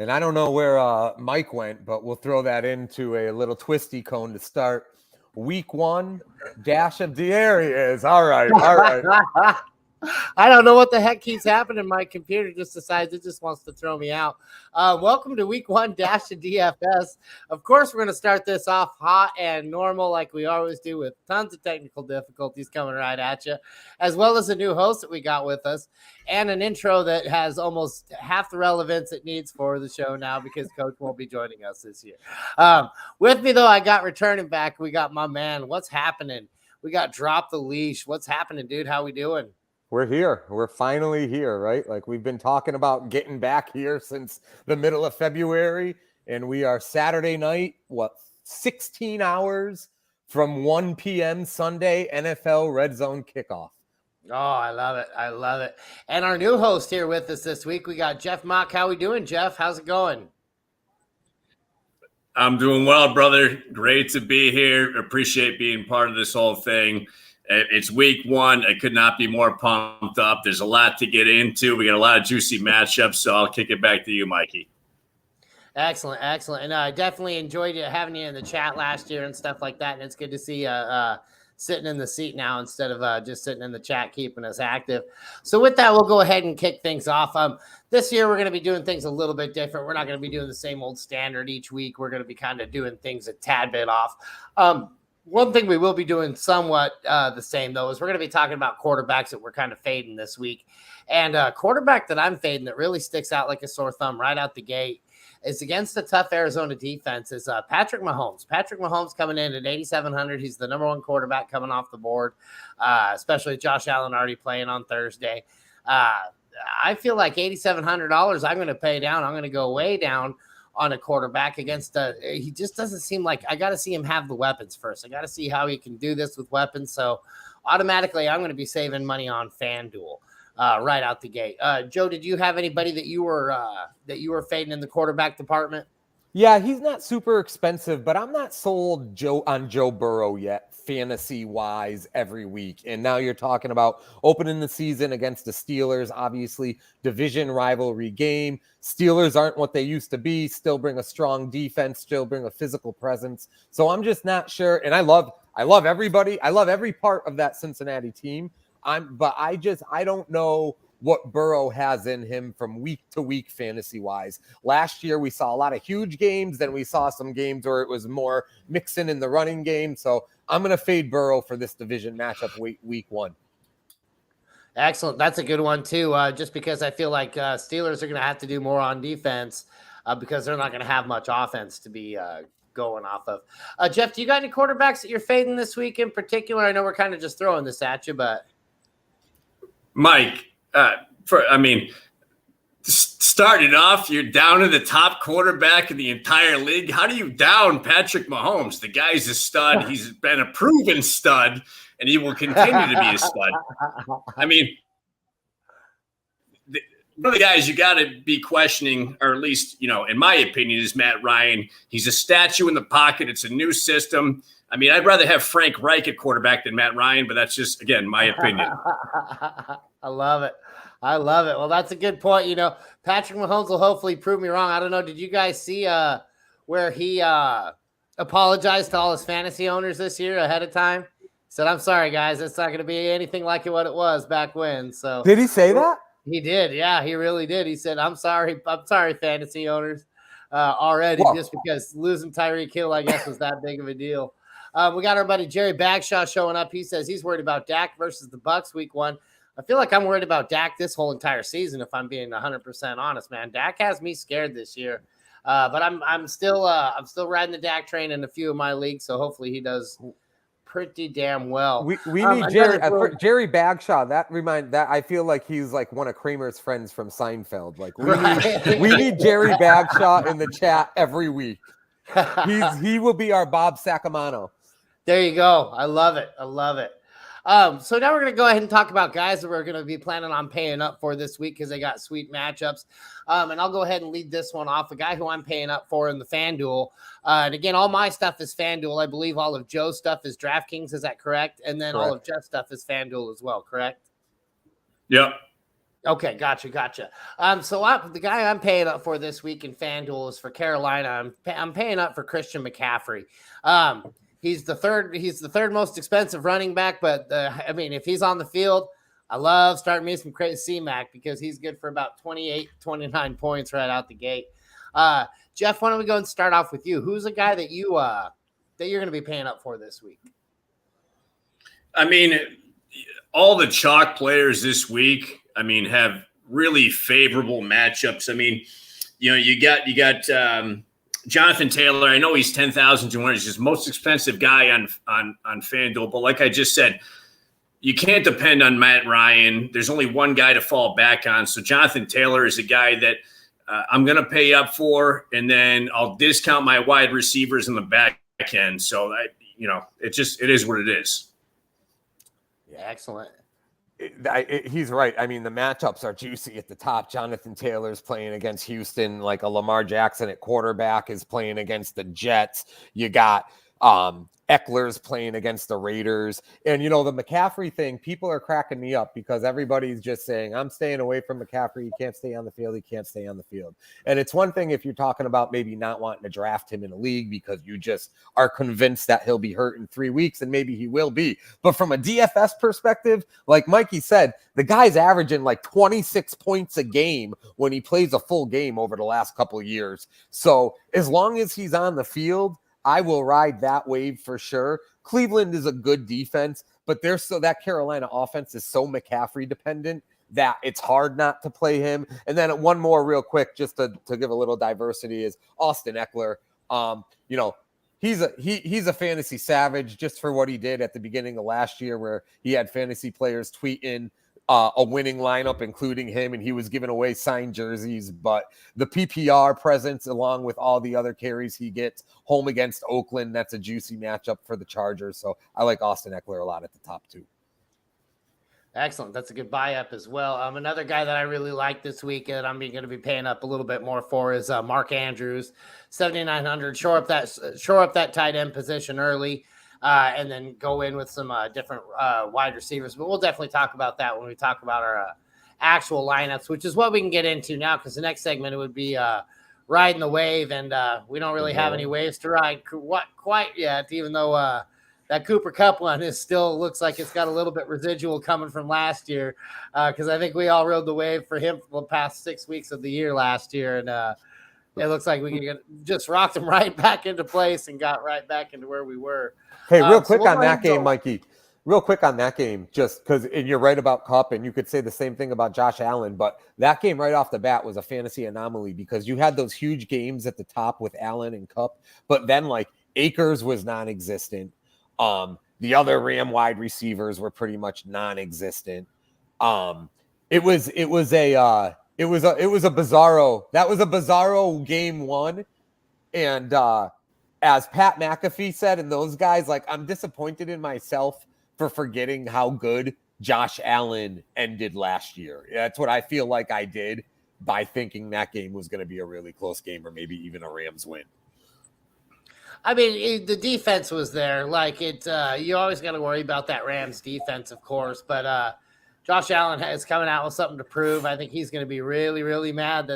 And I don't know where Mike went, but we'll throw that into a little twisty cone to start. Week 1, dash of the areas. All right. I don't know what the heck keeps happening. My computer just decides it just wants to throw me out. Welcome to week 1 dash of DFS. Of course, we're going to start this off hot and normal like we always do, with tons of technical difficulties coming right at you, as well as a new host that we got with us and an intro that has almost half the relevance it needs for the show now because Coach won't be joining us this year. With me, though, I got returning back. We got my man. What's happening? We got Drop the Leash. What's happening, dude? How we doing? We're here. We're finally here, right? Like, we've been talking about getting back here since the middle of February, and we are Saturday night, 16 hours from 1 p.m. Sunday NFL Red Zone kickoff. Oh, I love it. I love it. And our new host here with us this week, we got Jeff Mock. How we doing, Jeff? How's it going? I'm doing well, brother. Great to be here. Appreciate being part of this whole thing. It's week 1. I could not be more pumped up. There's a lot to get into. We got a lot of juicy matchups, so I'll kick it back to you, Mikey. Excellent, excellent. And I definitely enjoyed having you in the chat last year and stuff like that. And it's good to see sitting in the seat now instead of just sitting in the chat, keeping us active. So with that, we'll go ahead and kick things off. This year, we're going to be doing things a little bit different. We're not going to be doing the same old standard each week. We're going to be kind of doing things a tad bit off. One thing we will be doing somewhat the same, though, is we're going to be talking about quarterbacks that we're kind of fading this week. And a quarterback that I'm fading that really sticks out like a sore thumb right out the gate is against the tough Arizona defense is Patrick Mahomes. Patrick Mahomes coming in at 8,700. He's the number 1 quarterback coming off the board, especially Josh Allen already playing on Thursday. I feel like $8,700 I'm going to pay down. I'm going to go way down on a quarterback against he just doesn't seem like, I got to see him have the weapons first. I got to see how he can do this with weapons. So automatically I'm going to be saving money on FanDuel right out the gate. Joe, did you have anybody that you were fading in the quarterback department? Yeah, he's not super expensive, but I'm not sold on Joe Burrow yet, fantasy-wise, every week. And now you're talking about opening the season against the Steelers, obviously, division rivalry game. Steelers aren't what they used to be, still bring a strong defense, still bring a physical presence. So I'm just not sure. And I love everybody. I love every part of that Cincinnati team. But I don't know what Burrow has in him from week to week fantasy-wise. Last year, we saw a lot of huge games. Then we saw some games where it was more mixing in the running game. So I'm going to fade Burrow for this division matchup week 1. Excellent. That's a good one, too, just because I feel like Steelers are going to have to do more on defense because they're not going to have much offense to be going off of. Jeff, do you got any quarterbacks that you're fading this week in particular? I know we're kind of just throwing this at you, but... Mike, starting off, you're down to the top quarterback in the entire league. How do you down Patrick Mahomes? The guy's a stud. He's been a proven stud, and he will continue to be a stud. I mean, one of the guys you got to be questioning, or at least, in my opinion, is Matt Ryan. He's a statue in the pocket. It's a new system. I mean, I'd rather have Frank Reich at quarterback than Matt Ryan, but that's just, again, my opinion. I love it. Well, that's a good point. Patrick Mahomes will hopefully prove me wrong. I don't know. Did you guys see where he apologized to all his fantasy owners this year ahead of time? He said, "I'm sorry, guys. It's not going to be anything like what it was back when." So did he say that? He did. Yeah, he really did. He said, I'm sorry, fantasy owners, already, just because losing Tyreek Hill, I guess, was that big of a deal. We got our buddy Jerry Bagshaw showing up. He says he's worried about Dak versus the Bucs week 1. I feel like I'm worried about Dak this whole entire season, if I'm being 100% honest, man. Dak has me scared this year. But I'm still riding the Dak train in a few of my leagues, so hopefully he does pretty damn well. We need Jerry Bagshaw. That I feel like he's like one of Kramer's friends from Seinfeld. Like we need Jerry Bagshaw in the chat every week. He will be our Bob Sacamano. There you go. I love it. So now we're going to go ahead and talk about guys that we're going to be planning on paying up for this week because they got sweet matchups. And I'll go ahead and lead this one off. A guy who I'm paying up for in the FanDuel. And again, all my stuff is FanDuel. I believe all of Joe's stuff is DraftKings. Is that correct? And then correct. All of Jeff's stuff is FanDuel as well, correct? Yep. Okay, gotcha. The guy I'm paying up for this week in FanDuel is for Carolina. I'm paying up for Christian McCaffrey. He's the third most expensive running back, but I mean, if he's on the field, I love starting me some crazy C-Mac because he's good for about 28, 29 points right out the gate. Jeff, why don't we go and start off with you? Who's a guy that you're going to be paying up for this week? I mean, all the chalk players this week, I mean, have really favorable matchups. I mean, you got Jonathan Taylor. I know he's 10,200. He's his most expensive guy on FanDuel. But like I just said, you can't depend on Matt Ryan. There's only one guy to fall back on. So Jonathan Taylor is a guy that I'm going to pay up for, and then I'll discount my wide receivers in the back end. So it is what it is. Yeah, excellent. He's right. I mean, the matchups are juicy at the top. Jonathan Taylor's playing against Houston, like a Lamar Jackson at quarterback is playing against the Jets. You got Eckler's playing against the Raiders. And, the McCaffrey thing, people are cracking me up because everybody's just saying, I'm staying away from McCaffrey. He can't stay on the field. He can't stay on the field. And it's one thing if you're talking about maybe not wanting to draft him in a league because you just are convinced that he'll be hurt in 3 weeks, and maybe he will be. But from a DFS perspective, like Mikey said, the guy's averaging like 26 points a game when he plays a full game over the last couple of years. So as long as he's on the field, I will ride that wave for sure. Cleveland is a good defense, but that Carolina offense is so McCaffrey dependent that it's hard not to play him. And then one more real quick, just to give a little diversity, is Austin Eckler. He's a fantasy savage just for what he did at the beginning of last year, where he had fantasy players tweeting a winning lineup, including him, and he was giving away signed jerseys. But the PPR presence, along with all the other carries he gets home against Oakland, that's a juicy matchup for the Chargers. So I like Austin Eckler a lot at the top too. Excellent. That's a good buy up as well. Another guy that I really like this week that I'm going to be paying up a little bit more for is Mark Andrews, 7,900. Shore up that tight end position early. And then go in with some different wide receivers. But we'll definitely talk about that when we talk about our actual lineups, which is what we can get into now, because the next segment would be riding the wave. And we don't really have any waves to ride quite yet, even though that Cooper Kupp one still looks like it's got a little bit residual coming from last year, because I think we all rode the wave for him for the past 6 weeks of the year last year. And it looks like we just rocked him right back into place and got right back into where we were. Hey, real quick on that game, Mikey. Real quick on that game, just because you're right about Kupp, and you could say the same thing about Josh Allen, but that game right off the bat was a fantasy anomaly because you had those huge games at the top with Allen and Kupp, but then like Akers was non-existent. The other Ram wide receivers were pretty much non-existent. It was a bizarro. That was a bizarro game one, and as Pat McAfee said, and those guys, like, I'm disappointed in myself for forgetting how good Josh Allen ended last year. That's what I feel like I did by thinking that game was going to be a really close game or maybe even a Rams win. I mean, the defense was there. Like, you always got to worry about that Rams defense, of course. But Josh Allen is coming out with something to prove. I think he's going to be really, really mad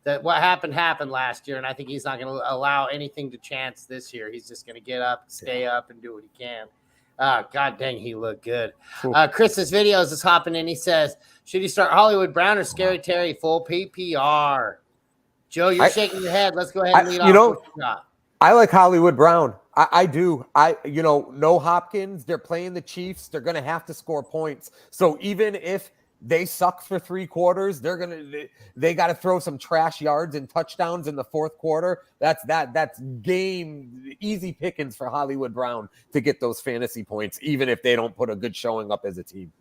that what happened last year, and I think he's not going to allow anything to chance this year. He's just going to get up, stay up, and do what he can. God dang, he looked good. Chris's videos is hopping in. He says, should he start Hollywood Brown or Scary Terry full PPR? Joe, you're shaking your head. Let's go ahead and lead off. I like Hollywood Brown. I do. No Hopkins. They're playing the Chiefs. They're going to have to score points. So even if they suck for 3 quarters, they got to throw some trash yards and touchdowns in the 4th quarter. That's game easy pickings for Hollywood Brown to get those fantasy points, even if they don't put a good showing up as a team.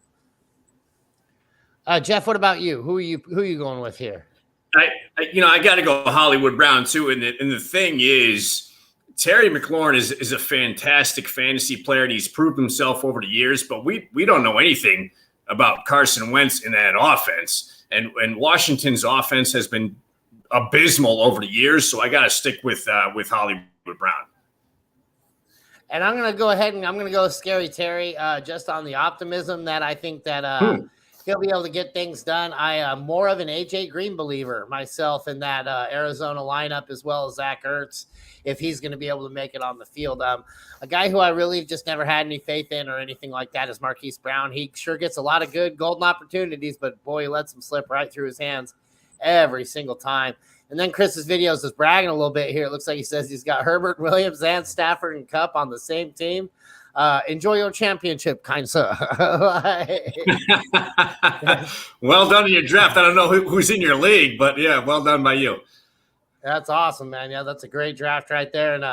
Jeff, what about you? Who are you going with here? I got to go Hollywood Brown too. And the thing is, Terry McLaurin is a fantastic fantasy player, and he's proved himself over the years. But we don't know anything about Carson Wentz in that offense, and Washington's offense has been abysmal over the years. So I got to stick with Hollywood Brown. And I'm going to go ahead and I'm going to go with Scary Terry, just on the optimism that I think that he'll be able to get things done. I am more of an AJ Green believer myself in that Arizona lineup, as well as Zach Ertz, if he's going to be able to make it on the field. A guy who I really just never had any faith in or anything like that is Marquise Brown. He sure gets a lot of good golden opportunities, but boy, he lets them slip right through his hands every single time. And then Chris's videos is bragging a little bit here. It looks like he says he's got Herbert, Williams, and Stafford and Kupp on the same team. Enjoy your championship, kind sir. Well done in your draft. I don't know who's in your league, but yeah, well done by you. That's awesome, man. Yeah, that's a great draft right there. And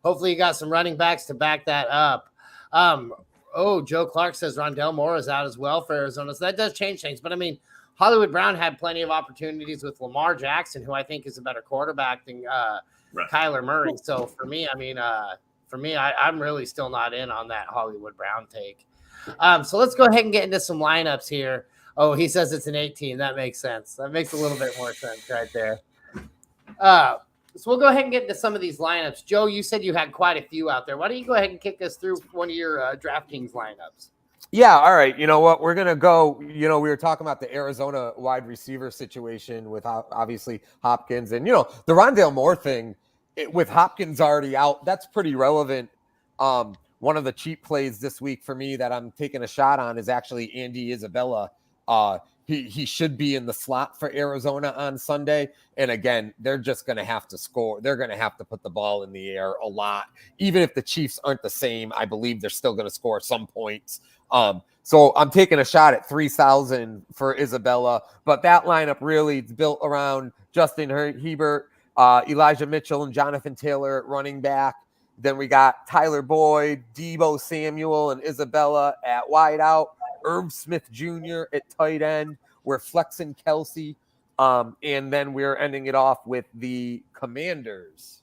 hopefully you got some running backs to back that up. Joe Clark says Rondell Moore is out as well for Arizona. So that does change things. But, I mean, Hollywood Brown had plenty of opportunities with Lamar Jackson, who I think is a better quarterback than Kyler Murray. So, for me, I'm really still not in on that Hollywood Brown take. So let's go ahead and get into some lineups here. Oh, he says it's an 18. That makes sense. That makes a little bit more sense right there. So we'll go ahead and get into some of these lineups. Joe, you said you had quite a few out there. Why don't you go ahead and kick us through one of your DraftKings lineups? Yeah, all right. You know what? We're going to go, we were talking about the Arizona wide receiver situation with obviously Hopkins. And, the Rondale Moore thing with Hopkins already out, that's pretty relevant. One of the cheap plays this week for me that I'm taking a shot on is actually Andy Isabella. He should be in the slot for Arizona on Sunday. And again, they're just going to have to score. They're going to have to put the ball in the air a lot. Even if the Chiefs aren't the same, I believe they're still going to score some points. So I'm taking a shot at 3,000 for Isabella. But that lineup really is built around Justin Herbert, Elijah Mitchell, and Jonathan Taylor at running back. Then we got Tyler Boyd, Deebo Samuel, and Isabella at wideout. Irv Smith Jr. at tight end. We're flexing Kelsey. And then we're ending it off with the Commanders.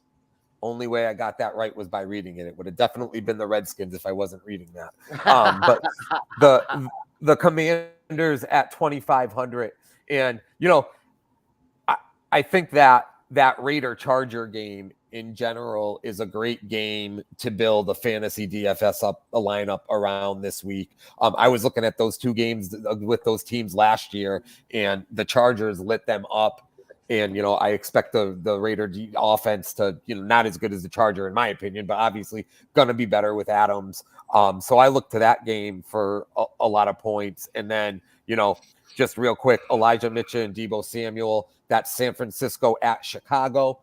Only way I got that right was by reading it. It would have definitely been the Redskins if I wasn't reading that. But the Commanders at 2,500. And, I think that Raider Charger game in general is a great game to build a fantasy DFS up a lineup around this week. I was looking at those two games with those teams last year, and the Chargers lit them up. And, I expect the Raider offense to, not as good as the Charger, in my opinion, but obviously going to be better with Adams. So I look to that game for a lot of points. And then, just real quick, Elijah Mitchell and Deebo Samuel, that's San Francisco at Chicago.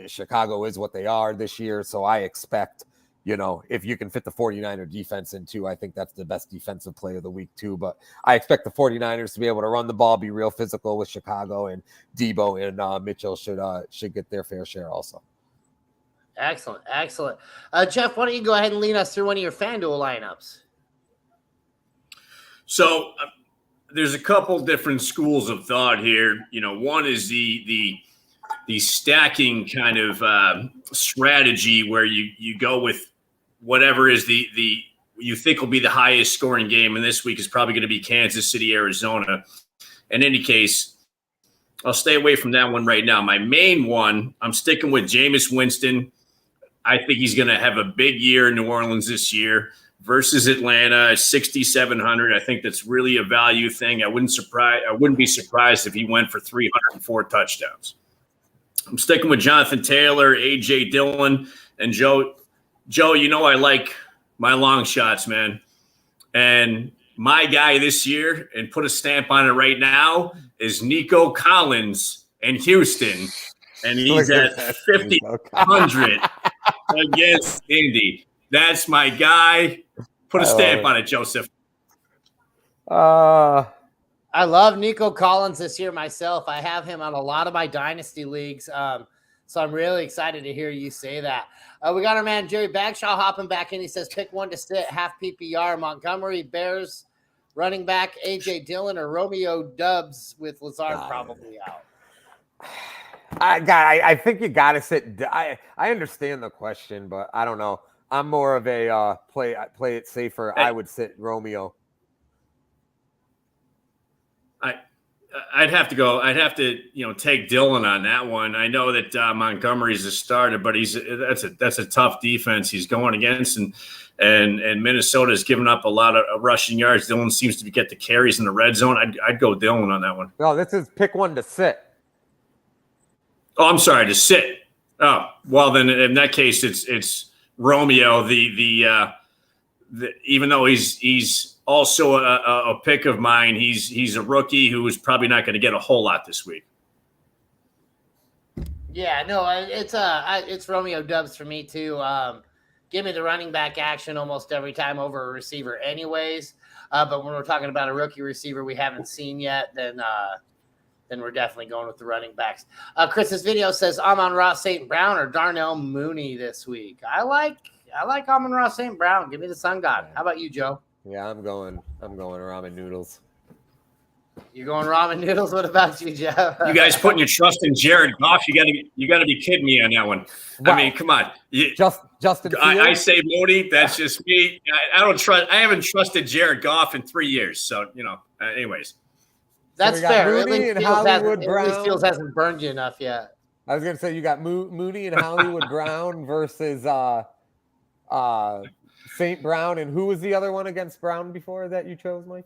Chicago is what they are this year. So I expect, if you can fit the 49er defense in too, I think that's the best defensive play of the week too. But I expect the 49ers to be able to run the ball, be real physical with Chicago, and Deebo and Mitchell should get their fair share also. Excellent. Jeff, why don't you go ahead and lead us through one of your FanDuel lineups? So there's a couple different schools of thought here. One is the stacking kind of strategy where you go with whatever is the you think will be the highest scoring game, and this week is probably going to be Kansas City, Arizona. In any case, I'll stay away from that one right now. My main one, I'm sticking with Jameis Winston. I think he's going to have a big year in New Orleans this year versus Atlanta, 6,700. I think that's really a value thing. I wouldn't be surprised if he went for 304 touchdowns. I'm sticking with Jonathan Taylor, A.J. Dillon, and Joe. Joe, I like my long shots, man. And my guy this year, and put a stamp on it right now, is Nico Collins in Houston. And he's at 5,100 against Indy. That's my guy. Put a stamp on it, Joseph. I love Nico Collins this year myself. I have him on a lot of my dynasty leagues. So I'm really excited to hear you say that. We got our man Jerry Bagshaw hopping back in. He says, pick one to sit, half PPR, Montgomery, Bears, running back, A.J. Dillon, or Romeo Dubs with Lazard probably out. I think you got to sit. I understand the question, but I don't know. I'm more of a play it safer. I would sit Romeo. I'd have to take Dillon on that one. I know that Montgomery's a starter, but that's a tough defense he's going against, and Minnesota's given up a lot of rushing yards. Dillon seems to get the carries in the red zone. I'd go Dillon on that one. No, this is pick one to sit. Oh, I'm sorry, to sit. Oh, well then in that case it's Romeo. The even though he's also a pick of mine, he's a rookie who is probably not going to get a whole lot this week. Yeah, no, it's Romeo Dubs for me too. Give me the running back action almost every time over a receiver anyways. But when we're talking about a rookie receiver we haven't seen yet, then we're definitely going with the running backs. Chris's video says Amon-Ra St. Brown or Darnell Mooney this week. I like Amon-Ra St. Brown. Give me the Sun God. How about you, Joe? Yeah, I'm going ramen noodles. You're going ramen noodles. What about you, Joe? You guys putting your trust in Jared Goff? You got to be kidding me on that one. Wow. I mean, come on. Justin. I say Mooney. That's just me. I haven't trusted Jared Goff in 3 years. So anyways, that's so fair. Mooney and Hollywood Brown. At least Fields hasn't burned you enough yet. I was gonna say you got Mooney and Hollywood Brown versus St. Brown, and who was the other one against Brown before that you chose, Mike?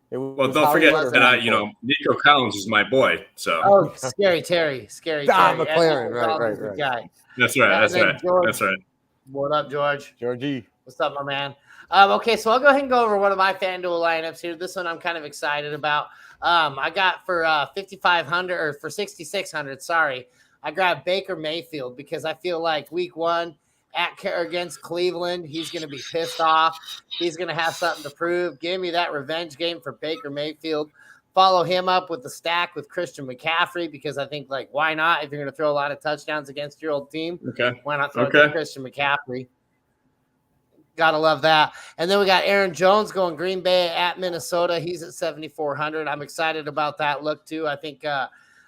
Well, don't forget that Nico Collins is my boy. So Scary Terry, McLaren, right. Guy. That's right. George, that's right. What up, George? Georgie, what's up, my man? Okay, so I'll go ahead and go over one of my FanDuel lineups here. This one I'm kind of excited about. I got for 5,500 or for 6,600. Sorry, I grabbed Baker Mayfield because I feel like Week 1. Against Cleveland, he's going to be pissed off. He's going to have something to prove. Give me that revenge game for Baker Mayfield. Follow him up with the stack with Christian McCaffrey because I think, why not? If you're going to throw a lot of touchdowns against your old team, why not throw it to Christian McCaffrey? Gotta love that. And then we got Aaron Jones going Green Bay at Minnesota. He's at 7,400. I'm excited about that look too. I think,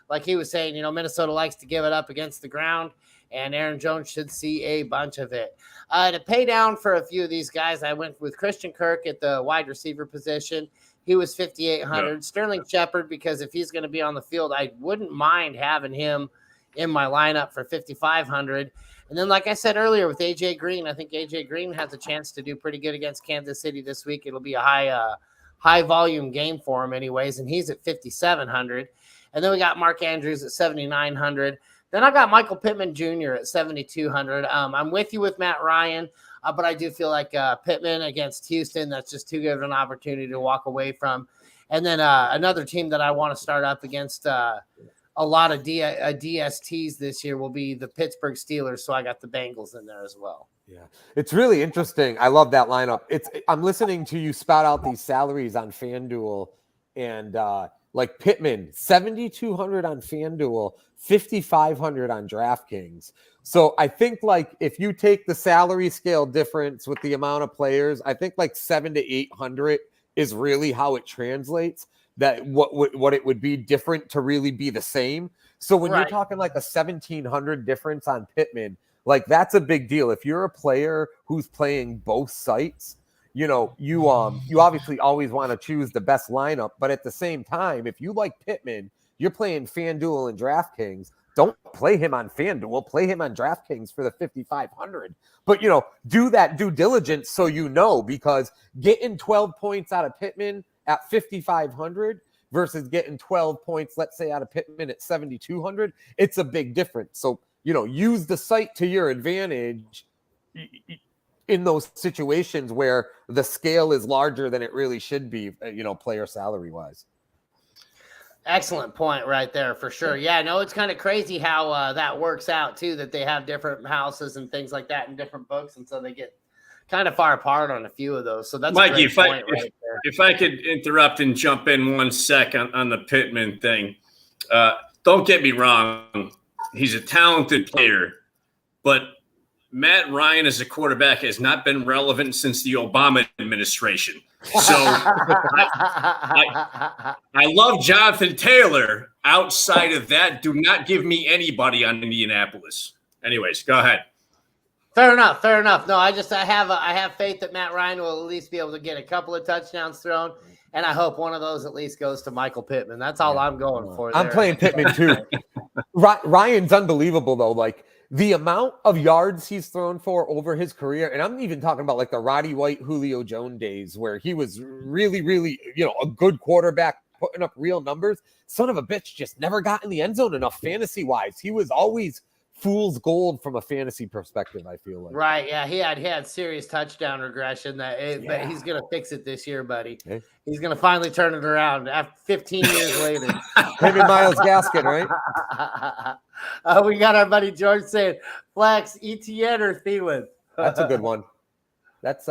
like he was saying, Minnesota likes to give it up against the ground. And Aaron Jones should see a bunch of it. To pay down for a few of these guys, I went with Christian Kirk at the wide receiver position. He was 5,800. Yeah. Sterling Shepard, because if he's going to be on the field, I wouldn't mind having him in my lineup for 5,500. And then, like I said earlier, with A.J. Green, I think A.J. Green has a chance to do pretty good against Kansas City this week. It'll be a high-volume game for him anyways, and he's at 5,700. And then we got Mark Andrews at 7,900. Then I got Michael Pittman Jr. at 7,200. I'm with you with Matt Ryan, but I do feel like Pittman against Houston, that's just too good of an opportunity to walk away from. And then another team that I want to start up against a lot of DSTs this year will be the Pittsburgh Steelers, so I got the Bengals in there as well. Yeah, it's really interesting. I love that lineup. I'm listening to you spout out these salaries on FanDuel, and like Pittman, 7,200 on FanDuel, 5,500 on DraftKings. So I think if you take the salary scale difference with the amount of players, I think 700 to 800 is really how it translates. That what it would be different to really be the same. So when you're talking a 1,700 difference on Pittman, that's a big deal. If you're a player who's playing both sites, you obviously always want to choose the best lineup, but at the same time, if you like Pittman, you're playing FanDuel and DraftKings. Don't play him on FanDuel. Play him on DraftKings for the 5,500. But, do that due diligence so because getting 12 points out of Pittman at 5,500 versus getting 12 points, let's say, out of Pittman at 7,200, it's a big difference. So, use the site to your advantage in those situations where the scale is larger than it really should be, player salary wise. Excellent point right there for sure. Yeah, no, it's kind of crazy how that works out too, that they have different houses and things like that in different books. And so they get kind of far apart on a few of those. So that's Mikey, a great point right there. If I could interrupt and jump in 1 second on the Pittman thing. Don't get me wrong. He's a talented player, but Matt Ryan as a quarterback has not been relevant since the Obama administration. So I love Jonathan Taylor. Outside of that, do not give me anybody on Indianapolis. Anyways, go ahead. Fair enough. Fair enough. No, I have faith that Matt Ryan will at least be able to get a couple of touchdowns thrown, and I hope one of those at least goes to Michael Pittman. That's all I'm going for. I'm playing Pittman too. Ryan's unbelievable though. Like the amount of yards he's thrown for over his career, and I'm even talking about like the Roddy White, Julio Jones days where he was really, really, a good quarterback putting up real numbers. Son of a bitch just never got in the end zone enough fantasy wise. He was always fool's gold from a fantasy perspective, I feel like. Right, yeah, he had serious touchdown regression but he's going to fix it this year, buddy. Okay. He's going to finally turn it around after 15 years later. Him and Myles Gaskin, right? We got our buddy George saying, flex, Etienne or Thielen. That's a good one. That's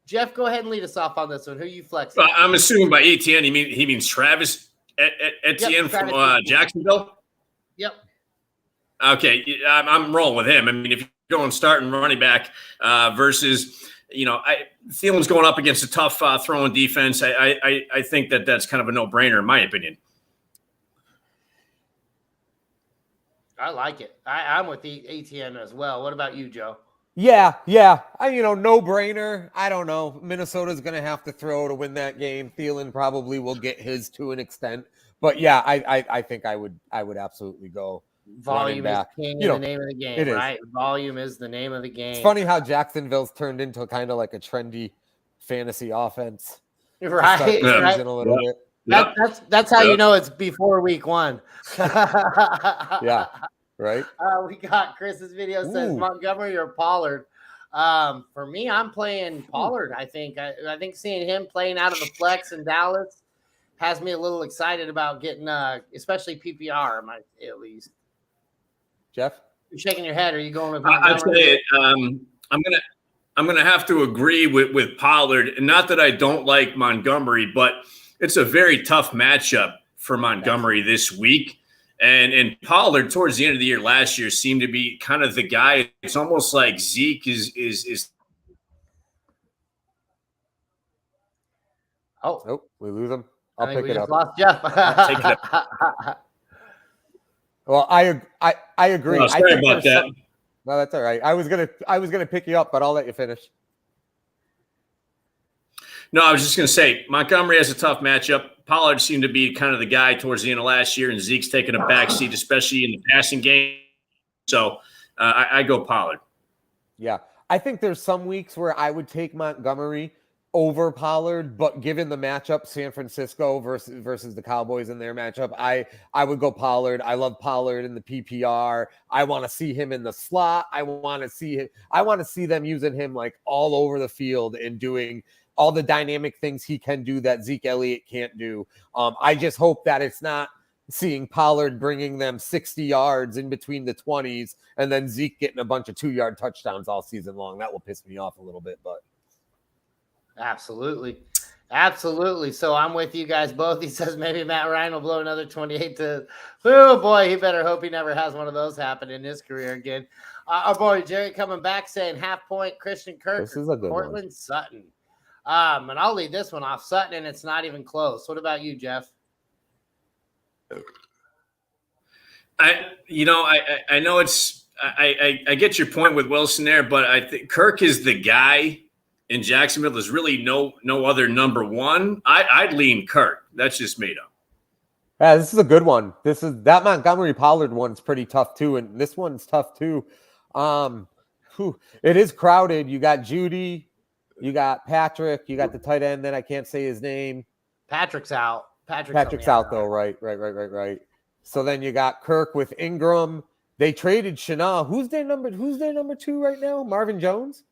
Jeff, go ahead and lead us off on this one. Who you flexing? I'm assuming by Etienne, he means Travis Etienne from Jacksonville? Yep. Okay, I'm rolling with him. I mean, if you're going starting running back versus, Thielen's going up against a tough throwing defense, I think that's kind of a no-brainer in my opinion. I like it. I'm with ATN as well. What about you, Joe? Yeah. No brainer. I don't know. Minnesota's going to have to throw to win that game. Thielen probably will get his to an extent, but yeah, I think I would absolutely go. Volume is king in the name of the game, right? Volume is the name of the game. It's funny how Jacksonville's turned into kind of like a trendy fantasy offense. Right. A little bit. That's how you know it's before week 1. Yeah. Right. We got Chris's video says Montgomery or Pollard. For me, I'm playing Pollard. I think seeing him playing out of the flex in Dallas has me a little excited about getting, especially PPR, at least. Jeff, you're shaking your head. Are you going with Montgomery? I'll tell you, I'm gonna have to agree with Pollard. And not that I don't like Montgomery, but it's a very tough matchup for Montgomery this week. And Pollard, towards the end of the year last year, seemed to be kind of the guy. It's almost like Zeke is. Oh, nope, we lose him. I'll pick it up. Lost Jeff. Take it up. Well, I agree. No, sorry about that. No, that's all right. I was gonna pick you up, but I'll let you finish. No, I was just gonna say Montgomery has a tough matchup. Pollard seemed to be kind of the guy towards the end of last year, and Zeke's taking a backseat, especially in the passing game. So I go Pollard. Yeah, I think there's some weeks where I would take Montgomery over Pollard, but given the matchup, San Francisco versus the Cowboys in their matchup, I would go Pollard. I love Pollard in the PPR. I want to see him in the slot. I want to see them using him like all over the field and doing all the dynamic things he can do that Zeke Elliott can't do. I just hope that it's not seeing Pollard bringing them 60 yards in between the 20s and then Zeke getting a bunch of 2-yard touchdowns all season long. That will piss me off a little bit, but Absolutely. So I'm with you guys both. He says maybe Matt Ryan will blow another 28 to. Oh boy, he better hope he never has one of those happen in his career again. Our boy Jerry coming back saying 0.5 point Christian Kirk. This is a good Cortland one. Sutton. And I'll lead this one off Sutton, and it's not even close. What about you, Jeff? I know it's I get your point with Wilson there, but I think Kirk is the guy in Jacksonville. There's really no other number one. I'd lean Kirk. That's just me though. Yeah, this is a good one. That Montgomery Pollard one's pretty tough too, and this one's tough too. It is crowded. You got Judy, you got Patrick, you got the tight end. Then I can't say his name. Patrick's out. Patrick's out though. Right. So then you got Kirk with Ingram. They traded Shana. Who's their number 2 right now? Marvin Jones.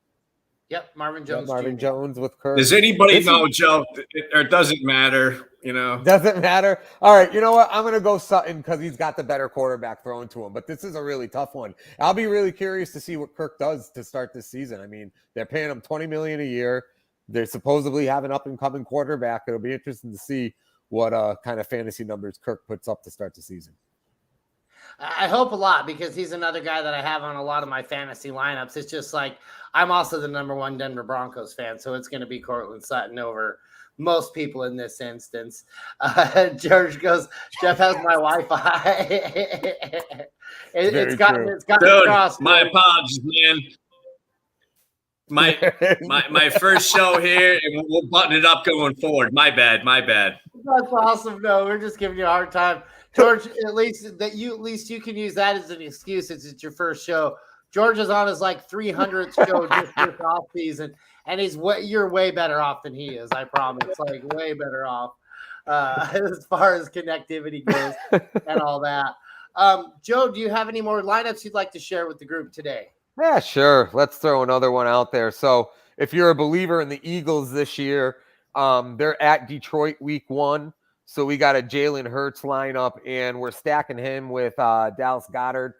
Yep, Marvin Jones. Marvin Jones with Kirk. Does anybody know, Joe? It doesn't matter, Doesn't matter. All right, you know what? I'm going to go Sutton because he's got the better quarterback thrown to him. But this is a really tough one. I'll be really curious to see what Kirk does to start this season. I mean, they're paying him $20 million a year. They supposedly have an up-and-coming quarterback. It'll be interesting to see what kind of fantasy numbers Kirk puts up to start the season. I hope a lot because he's another guy that I have on a lot of my fantasy lineups. It's just like I'm also the number 1 Denver Broncos fan, so it's going to be Cortland Sutton over most people in this instance. George goes, Jeff has my Wi-Fi. It's got Dude, across. My apologies, man. My first show here, and we'll button it up going forward. My bad. That's awesome. No, we're just giving you a hard time, George. At least you can use that as an excuse since it's your first show. George is on his like 300th show just this off season, and you're way better off than he is. I promise, like way better off as far as connectivity goes and all that. Joe, do you have any more lineups you'd like to share with the group today? Yeah, sure. Let's throw another one out there. So if you're a believer in the Eagles this year, they're at Detroit week 1. So we got a Jalen Hurts lineup, and we're stacking him with Dallas Goedert.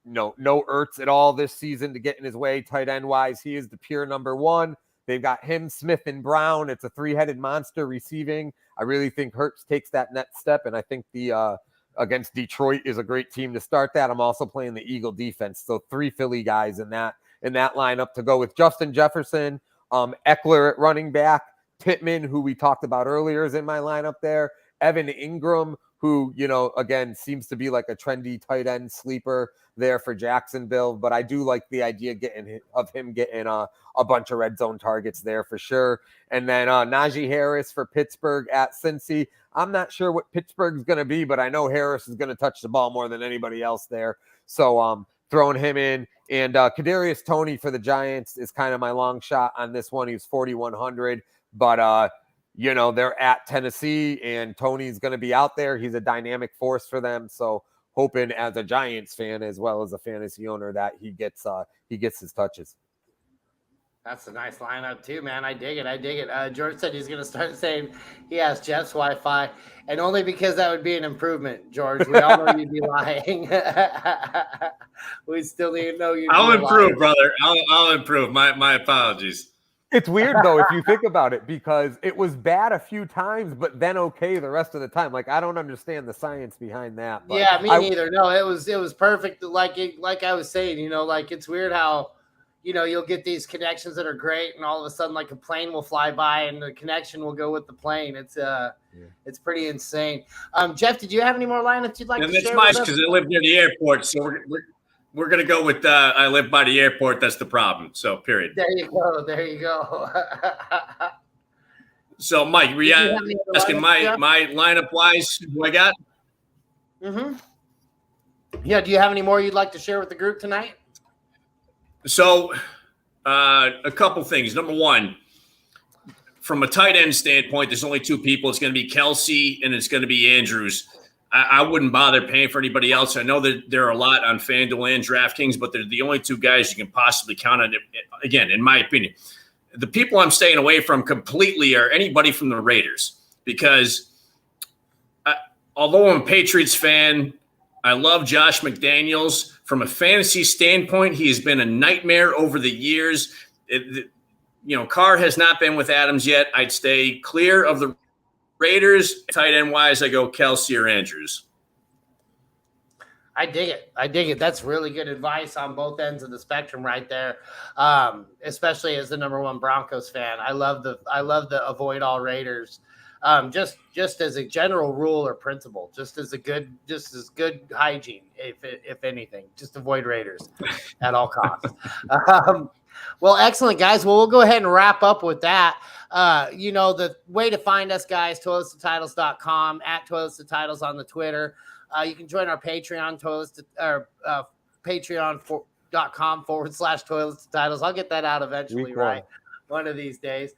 No Ertz at all this season to get in his way tight end wise. He is the pure number 1. They've got him, Smith, and Brown. It's a 3-headed monster receiving. I really think Hurts takes that next step, and I think the against Detroit is a great team to start that. I'm also playing the Eagle defense. So 3 Philly guys in that lineup to go with Justin Jefferson, Eckler at running back, Pittman, who we talked about earlier, is in my lineup there. Evan Ingram, who, again, seems to be like a trendy tight end sleeper there for Jacksonville. But I do like the idea of him getting a bunch of red zone targets there for sure. And then Najee Harris for Pittsburgh at Cincy. I'm not sure what Pittsburgh's going to be, but I know Harris is going to touch the ball more than anybody else there. So throwing him in. And Kadarius Toney for the Giants is kind of my long shot on this one. He was 4,100. But, they're at Tennessee, and Toney's going to be out there. He's a dynamic force for them. So hoping as a Giants fan as well as a fantasy owner that he gets his touches. That's a nice lineup too, man. I dig it. George said he's going to start saying he has Jeff's Wi-Fi, and only because that would be an improvement, George. We all know you'd be lying. We still need to know you. I'll improve, brother. I'll improve. My apologies. It's weird, though, if you think about it, because it was bad a few times, but then okay the rest of the time. Like, I don't understand the science behind that. But yeah, me neither. No, it was perfect. Like I was saying, it's weird how, you'll get these connections that are great, and all of a sudden, like a plane will fly by, and the connection will go with the plane. It's pretty insane. Jeff, did you have any more lineups you'd like to share? And it's nice because I live near the airport, so we're going to go with I live by the airport. That's the problem. So, period. There you go. So, Mike, were you asking my lineup-wise who I got? Mm-hmm. Yeah, do you have any more you'd like to share with the group tonight? So, a couple things. Number one, from a tight end standpoint, there's only 2 people. It's going to be Kelsey and it's going to be Andrews. I wouldn't bother paying for anybody else. I know that there are a lot on FanDuel and DraftKings, but they're the only 2 guys you can possibly count on. Again, in my opinion, the people I'm staying away from completely are anybody from the Raiders, because although I'm a Patriots fan, I love Josh McDaniels. From a fantasy standpoint, he has been a nightmare over the years. Carr has not been with Adams yet. I'd stay clear of the Raiders. Tight end wise, I go Kelsey or Andrews. I dig it. That's really good advice on both ends of the spectrum right there. Especially as the number 1 Broncos fan. I love the avoid all Raiders. Just as a general rule or principle, just as good hygiene, if anything, just avoid Raiders at all costs. Well, excellent, guys. Well, we'll go ahead and wrap up with that. The way to find us, guys, toiletstotitles.com, at toiletstotitles on the Twitter. You can join our Patreon, patreon.com/toiletstotitles. I'll get that out eventually, right? One of these days.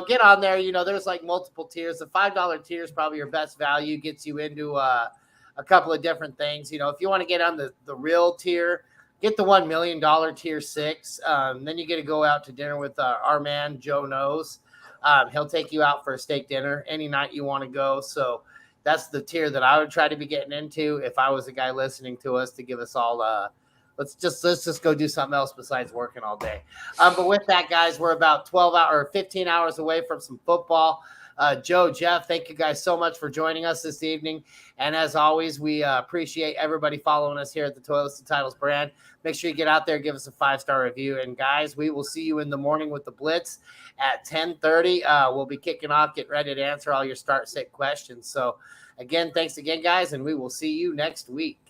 Get on there. There's like multiple tiers. The $5 tier is probably your best value, gets you into a couple of different things. If you want to get on the real tier, get the $1 million tier 6. Then you get to go out to dinner with our man, Joe Knows. He'll take you out for a steak dinner any night you want to go. So that's the tier that I would try to be getting into if I was a guy listening to us, to give us all let's just go do something else besides working all day. But with that, guys, we're about 15 hours away from some football. Joe, Jeff, thank you guys so much for joining us this evening. And as always, we appreciate everybody following us here at the Toilets to Titles brand. Make sure you get out there, give us a 5-star review. And guys, we will see you in the morning with the Blitz at 10:30. We'll be kicking off. Get ready to answer all your start-sit questions. So again, thanks again, guys, and we will see you next week.